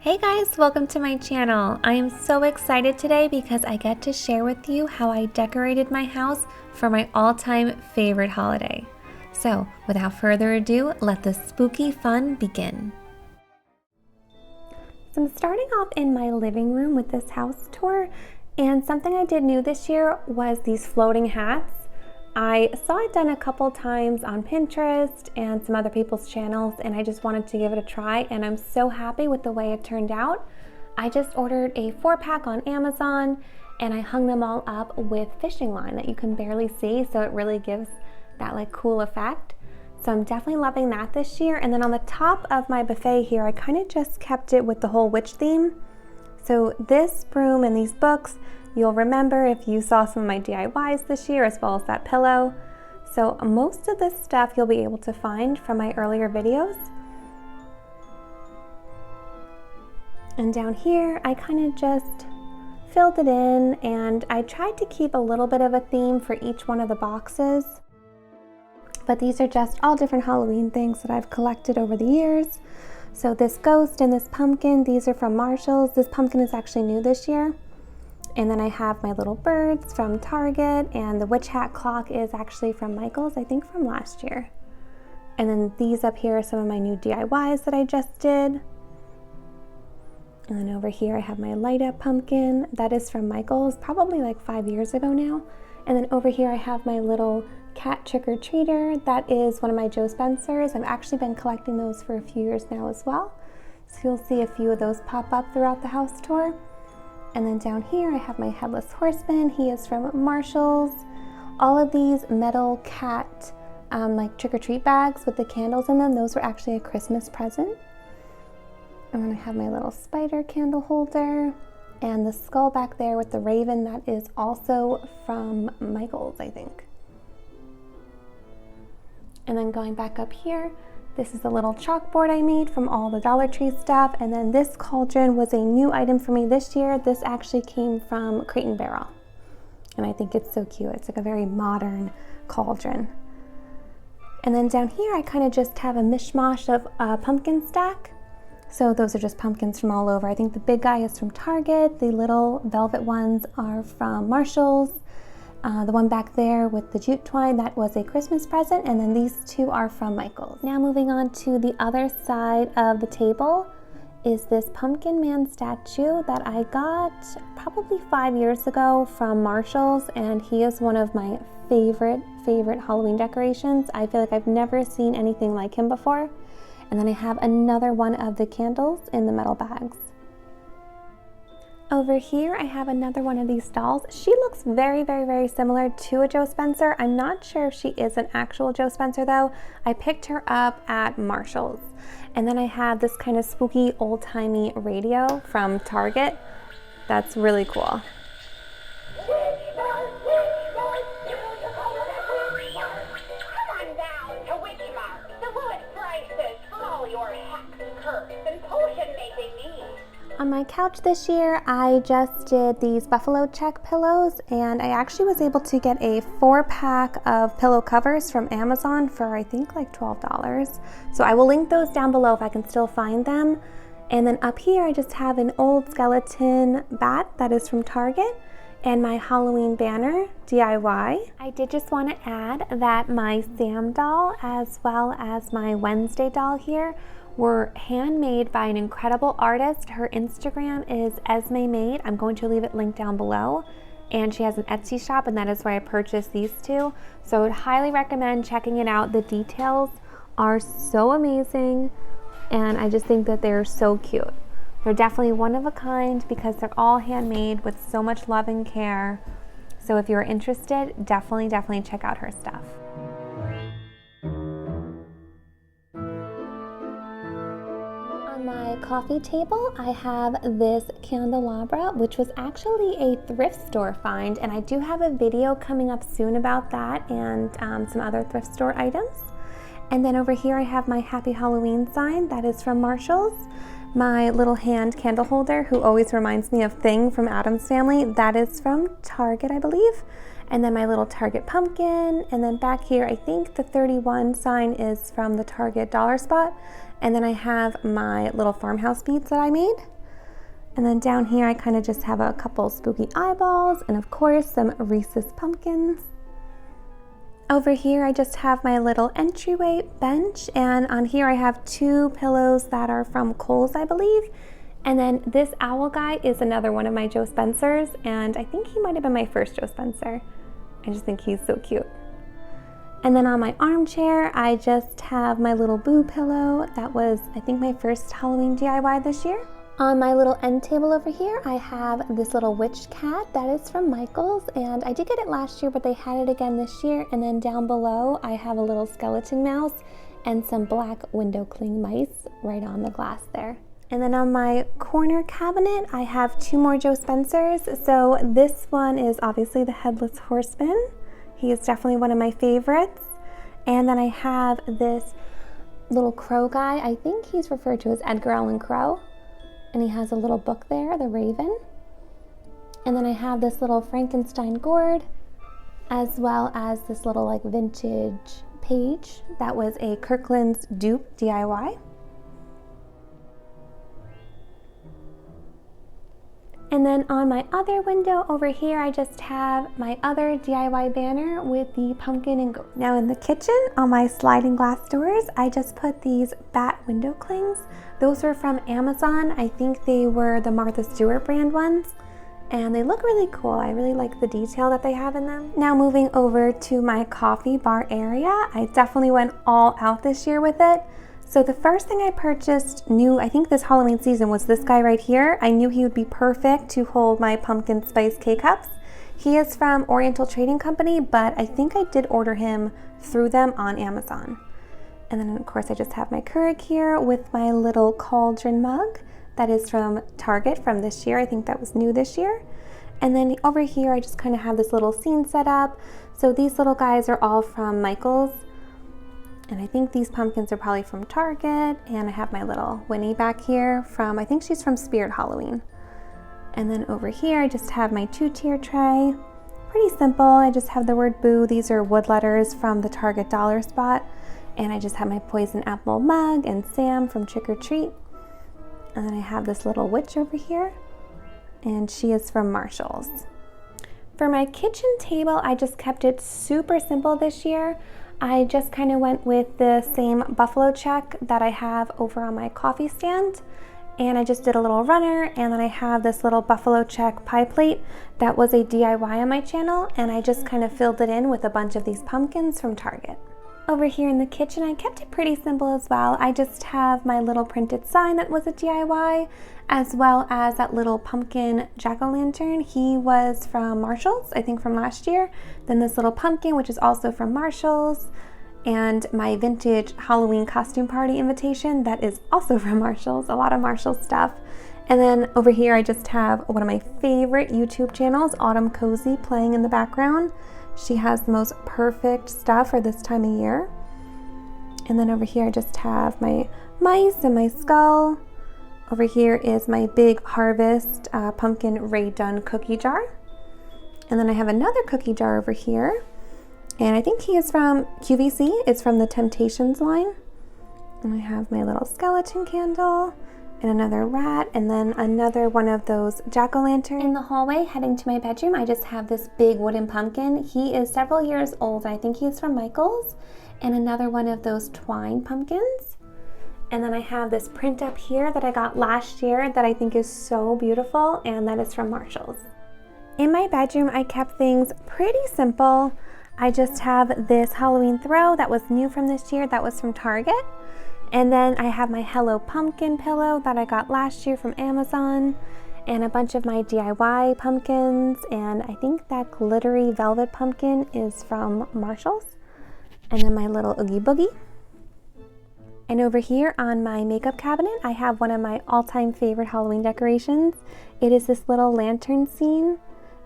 Hey guys, welcome to my channel. I am so excited today because I get to share with you how I decorated my house for my all-time favorite holiday. So without further ado, let the spooky fun begin. So I'm starting off in my living room with this house tour, and something I did new this year was these floating hats. I saw it done a couple times on Pinterest and some other people's channels, and I just wanted to give it a try, and I'm so happy with the way it turned out. I just ordered a 4-pack on Amazon, and I hung them all up with fishing line that you can barely see, so it really gives that like cool effect. So I'm definitely loving that this year. And then on the top of my buffet here, I kind of just kept it with the whole witch theme. So this broom and these books, you'll remember if you saw some of my DIYs this year, as well as that pillow. So most of this stuff you'll be able to find from my earlier videos. And down here, I kind of just filled it in, and I tried to keep a little bit of a theme for each one of the boxes. But these are just all different Halloween things that I've collected over the years. So this ghost and this pumpkin, these are from Marshall's. This pumpkin is actually new this year. And then I have my little birds from Target, and the witch hat clock is actually from Michael's, I think from last year. And then these up here are some of my new DIYs that I just did. And then over here I have my light up pumpkin. That is from Michael's, probably like 5 years ago now. And then over here I have my little cat trick-or-treater. That is one of my Joe Spencer's. I've actually been collecting those for a few years now as well. So you'll see a few of those pop up throughout the house tour. And then down here I have my headless horseman. He is from Marshall's. All of these metal cat like trick-or-treat bags with the candles in them, those were actually a Christmas present. And then I have my little spider candle holder, and the skull back there with the raven, that is also from Michael's, I think. And then going back up here, this is the little chalkboard I made from all the Dollar Tree stuff. And then this cauldron was a new item for me this year. This actually came from Crate & Barrel. And I think it's so cute. It's like a very modern cauldron. And then down here, I kind of just have a mishmash of a pumpkin stack. So those are just pumpkins from all over. I think the big guy is from Target. The little velvet ones are from Marshall's. The one back there with the jute twine, that was a Christmas present, and then these two are from Michael's. Now moving on to the other side of the table is this pumpkin man statue that I got probably 5 years ago from Marshall's, and he is one of my favorite Halloween decorations. I feel like I've never seen anything like him before. And then I have another one of the candles in the metal bags. Over here, I have another one of these dolls. She looks very similar to a Joe Spencer. I'm not sure if she is an actual Joe Spencer though. I picked her up at Marshall's. And then I have this kind of spooky old-timey radio from Target. That's really cool. On my couch this year, I just did these buffalo check pillows, and I actually was able to get a 4-pack of pillow covers from Amazon for I think like $12. So I will link those down below if I can still find them. And then up here, I just have an old skeleton bat that is from Target, and my Halloween banner DIY. I did just want to add that my Sam doll as well as my Wednesday doll here were handmade by an incredible artist. Her Instagram is EsmeMade. I'm going to leave it linked down below. And she has an Etsy shop, and that is where I purchased these two. So I would highly recommend checking it out. The details are so amazing, and I just think that they're so cute. They're definitely one of a kind because they're all handmade with so much love and care. So if you're interested, definitely check out her stuff. On my coffee table, I have this candelabra, which was actually a thrift store find, and I do have a video coming up soon about that and some other thrift store items. And then over here I have my Happy Halloween sign. That is from Marshall's. My little hand candle holder, who always reminds me of Thing from Addams Family, that is from Target, I believe. And then my little Target pumpkin, and then back here I think the 31 sign is from the Target dollar spot. And then I have my little farmhouse beads that I made. And then down here I kind of just have a couple spooky eyeballs and of course some Reese's pumpkins. Over here I just have my little entryway bench, and on here I have 2 pillows that are from Kohl's, I believe. And then this owl guy is another one of my Joe Spencers, and I think he might have been my first Joe Spencer. I just think he's so cute. And then on my armchair I just have my little Boo pillow. That was, I think, my first Halloween DIY this year. On my little end table over here, I have this little witch cat that is from Michael's, and I did get it last year, but they had it again this year. And then down below, I have a little skeleton mouse and some black window cling mice right on the glass there. And then on my corner cabinet, I have 2 more Joe Spencers. So this one is obviously the Headless Horseman. He is definitely one of my favorites. And then I have this little crow guy. I think he's referred to as Edgar Allan Crow. And he has a little book there, the Raven. And then I have this little Frankenstein gourd, as well as this little like vintage page that was a Kirkland's dupe DIY. And then on my other window over here, I just have my other DIY banner with the pumpkin and goat. Now in the kitchen, on my sliding glass doors, I just put these bat window clings. Those were from Amazon. I think they were the Martha Stewart brand ones, and they look really cool. I really like the detail that they have in them. Now moving over to my coffee bar area, I definitely went all out this year with it. So the first thing I purchased new, I think this Halloween season, was this guy right here. I knew he would be perfect to hold my pumpkin spice K-Cups. He is from Oriental Trading Company, but I think I did order him through them on Amazon. And then of course I just have my Keurig here with my little cauldron mug. That is from Target from this year. I think that was new this year. And then over here I just kind of have this little scene set up. So these little guys are all from Michael's. And I think these pumpkins are probably from Target. And I have my little Winnie back here from, I think she's from Spirit Halloween. And then over here I just have my 2-tier tray. Pretty simple. I just have the word Boo. These are wood letters from the Target dollar spot. And I just have my poison apple mug and Sam from Trick or Treat. And then I have this little witch over here, and she is from Marshall's. For my kitchen table, I just kept it super simple this year. I just kind of went with the same buffalo check that I have over on my coffee stand. And I just did a little runner, and then I have this little buffalo check pie plate that was a DIY on my channel, and I just kind of filled it in with a bunch of these pumpkins from Target. Over here in the kitchen, I kept it pretty simple as well. I just have my little printed sign that was a DIY, as well as that little pumpkin jack-o'-lantern. He was from Marshall's, I think from last year. Then this little pumpkin, which is also from Marshall's, and my vintage Halloween costume party invitation that is also from Marshall's. A lot of Marshall's stuff. And then over here, I just have one of my favorite YouTube channels, Autumn Cozy, playing in the background. She has the most perfect stuff for this time of year. And then over here I just have my mice and my skull. Over here is my big Harvest pumpkin Rae Dunn cookie jar. And then I have another cookie jar over here. And I think he is from QVC. It's from the Temptations line. And I have my little skeleton candle and another rat, and then another one of those jack-o'-lanterns. In the hallway heading to my bedroom, I just have this big wooden pumpkin. He is several years old. I think he's from Michael's. And another one of those twine pumpkins. And then I have this print up here that I got last year that I think is so beautiful, and that is from Marshall's. In my bedroom, I kept things pretty simple. I just have this Halloween throw that was new from this year, that was from Target. And then I have my Hello Pumpkin pillow that I got last year from Amazon, and a bunch of my DIY pumpkins, and I think that glittery velvet pumpkin is from Marshall's. And then my little Oogie Boogie. And over here on my makeup cabinet, I have one of my all-time favorite Halloween decorations. It is this little lantern scene,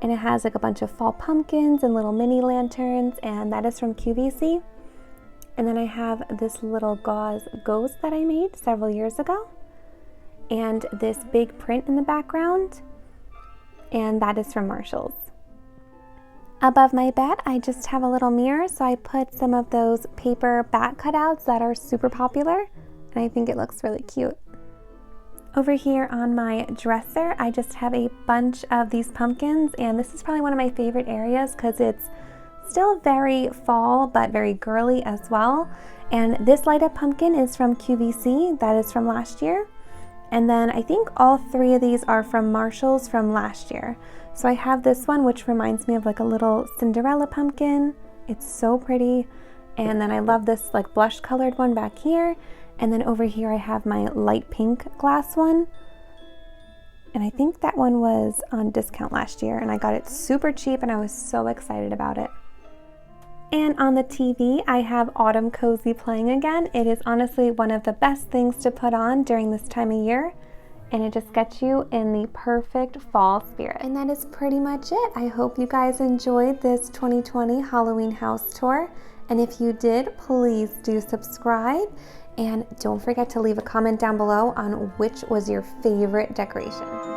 and it has like a bunch of fall pumpkins and little mini lanterns, and that is from QVC. And then I have this little gauze ghost that I made several years ago, and this big print in the background, and that is from Marshall's. Above my bed, I just have a little mirror, so I put some of those paper bat cutouts that are super popular, and I think it looks really cute. Over here on my dresser, I just have a bunch of these pumpkins, and this is probably one of my favorite areas because it's still very fall but very girly as well. And this light up pumpkin is from QVC, that is from last year. And then I think all three of these are from Marshall's from last year. So I have this one, which reminds me of like a little Cinderella pumpkin. It's so pretty. And then I love this like blush colored one back here. And then over here I have my light pink glass one. And I think that one was on discount last year and I got it super cheap and I was so excited about it. And on the TV, I have Autumn Cozy playing again. It is honestly one of the best things to put on during this time of year. And it just gets you in the perfect fall spirit. And that is pretty much it. I hope you guys enjoyed this 2020 Halloween house tour. And if you did, please do subscribe. And don't forget to leave a comment down below on which was your favorite decoration.